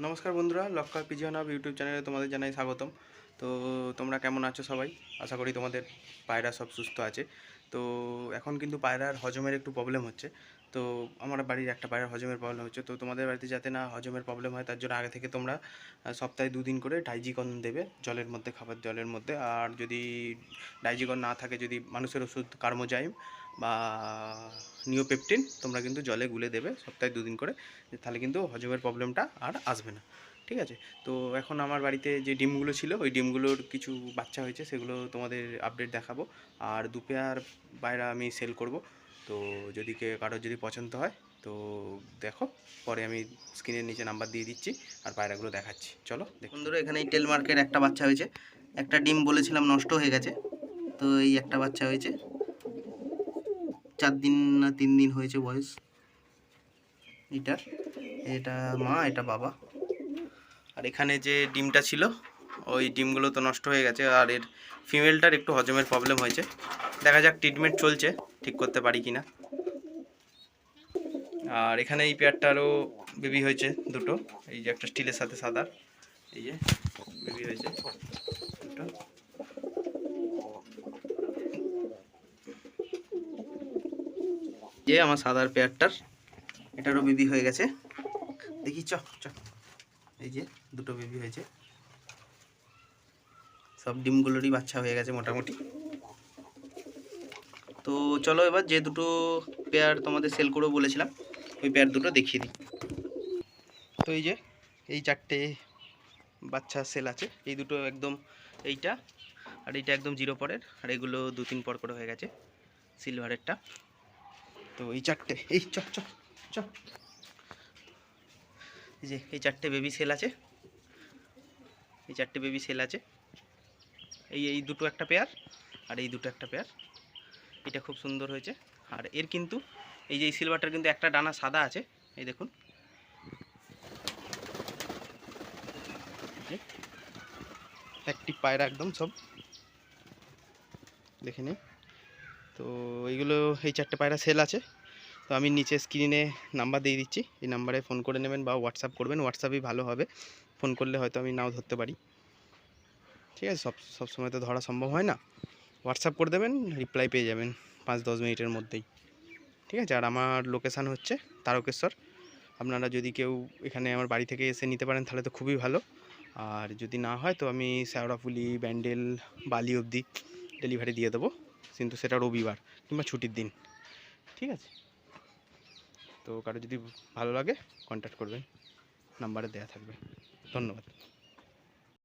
নমস্কার বন্ধুরা, লক্ষ্য পিজিয়ন হাব ইউটিউব চ্যানেলে তোমাদের জানাই স্বাগতম। তো তোমরা কেমন আছো সবাই? আশা করি তোমাদের পায়রা সব সুস্থ আছে। তো এখন কিন্তু পায়রার হজমের একটু প্রবলেম হচ্ছে। তো আমার বাড়ির একটা পায়রার হজমের প্রবলেম হচ্ছে। তো তোমাদের বাড়িতে যাতে না হজমের প্রবলেম হয় তার জন্য আগে থেকে তোমরা সপ্তাহে 2 দিন করে ডাইজিকন দেবে জলের মধ্যে, খাবার জলের মধ্যে। আর যদি ডাইজিকন না থাকে, যদি মানুষের ওষুধ কার্মোজাইম বা নিওপেপটিন তোমরা কিন্তু জলে গুলে দেবে সপ্তাহে 2 দিন করে, তাহলে কিন্তু হজমের প্রবলেমটা আর আসবে না। ঠিক আছে? তো এখন আমার বাড়িতে যে ডিমগুলো ছিল, ওই ডিমগুলোর কিছু বাচ্চা হয়েছে, সেগুলো তোমাদের আপডেট দেখাবো। আর 2 পেয়ার পায়রা আমি সেল করব। তো যদি কারোর যদি পছন্দ হয় তো দেখো, পরে আমি স্ক্রিনের নিচে নাম্বার দিয়ে দিচ্ছি আর পায়রাগুলো দেখাচ্ছি। চলো দেখুন বন্ধুরা, এখানে এই টেল মার্কের একটা বাচ্চা হয়েছে। একটা ডিম বলেছিলাম নষ্ট হয়ে গেছে, তো এই একটা বাচ্চা হয়েছে। 4 দিন না 3 দিন হয়েছে বয়স। এটা মা, এটা বাবা। আর এখানে যে ডিমটা ছিল, ওই ডিমগুলো তো নষ্ট হয়ে গেছে। আর এর ফিমেলটার একটু হজমের প্রবলেম হয়েছে। দেখা যাক, ট্রিটমেন্ট চলছে, ঠিক করতে পারি কি না। আর এখানে এই পেয়ারটারও বেবি হয়েছে দুটো। এই যে একটা স্টিলের সাথে সাদা, এই যে বেবি হয়েছে দুটো। যে আমার সাদার পেয়ারটার, এটারও বেবি হয়ে গেছে। দেখি চ চ, এই যে দুটো বেবি হয়েছে। সব ডিমগুলোরই বাচ্চা হয়ে গেছে মোটামুটি। তো চলো এবার যে দুটো পেয়ার তোমাদের সেল করবো বলেছিলাম, ওই পেয়ার দুটো দেখিয়ে দিই। তো এই যে এই 4টে বাচ্চা সেল আছে। এই দুটো একদম, এইটা আর এইটা একদম 0 পরের, আর এগুলো 2-3 পর করে হয়ে গেছে সিলভারেরটা। তো এই 4টে, এই চ চ চ, এই যে এই 4টে বেবি সেল আছে। এই 4টে বেবি সেল আছে। এই দুটো একটা পেয়ার, আর এই দুটো একটা পেয়ার। এটা খুব সুন্দর হয়েছে। আর এর কিন্তু এই যে এই সিলভারটার কিন্তু একটা ডানা সাদা আছে, এই দেখুন। অ্যাক্টিভ পায়রা একদম সব, দেখে নিই। তো এইগুলো, এই 4টে পায়রা সেল আছে। তো আমি নিচে স্ক্রিনে নাম্বার দিয়ে দিচ্ছি, এই নাম্বারে ফোন করে নেবেন বা হোয়াটসঅ্যাপ করবেন। হোয়াটসঅ্যাপই ভালো হবে, ফোন করলে হয়তো আমি নাও ধরতে পারি। ঠিক আছে? সব সময় তো ধরা সম্ভব হয় না। হোয়াটসঅ্যাপ করে দেবেন, রিপ্লাই পেয়ে যাবেন 5-10 মিনিটের মধ্যেই। ঠিক আছে? আর আমার লোকেশান হচ্ছে তারকেশ্বর। আপনারা যদি কেউ এখানে আমার বাড়ি থেকে এসে নিতে পারেন তাহলে তো খুবই ভালো। আর যদি না হয় তো আমি শেওড়াফুলি, ব্যান্ডেল, বালি অবধি ডেলিভারি দিয়ে দেবো, কিন্তু সেটা রবিবার কিংবা ছুটির দিন। ঠিক আছে? তো কারো যদি ভালো লাগে কন্ট্যাক্ট করবেন, নাম্বারে দেওয়া থাকবে। ধন্যবাদ।